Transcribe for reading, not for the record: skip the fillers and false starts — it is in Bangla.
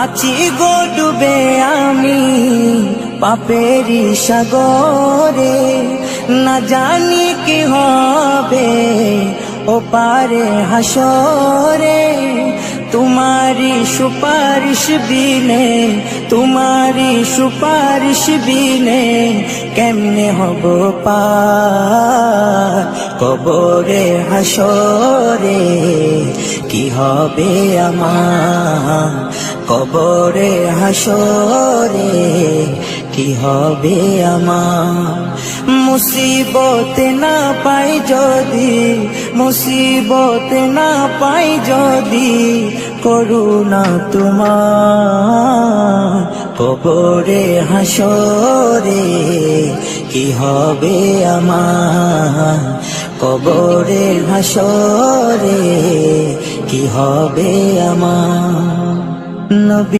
আছি গো ডুবে আমি পাপেরি সাগরে, না জানি কি হবে ও পারে হাসরে। তোমারি সুপারিশ বিনে, তোমারি সুপারিশ বিনে কেমনে হব পার কবরে হাসরে। কি হবে আমার কবরে হাসরে, কি হবে আমার। মুসিবত না পাই যদি, মুসিবত না পাই যদি করুণা তোমার কবরে হাসরে। কি হবে আমার কবরে হাসরে, কি হবে আমার। নবী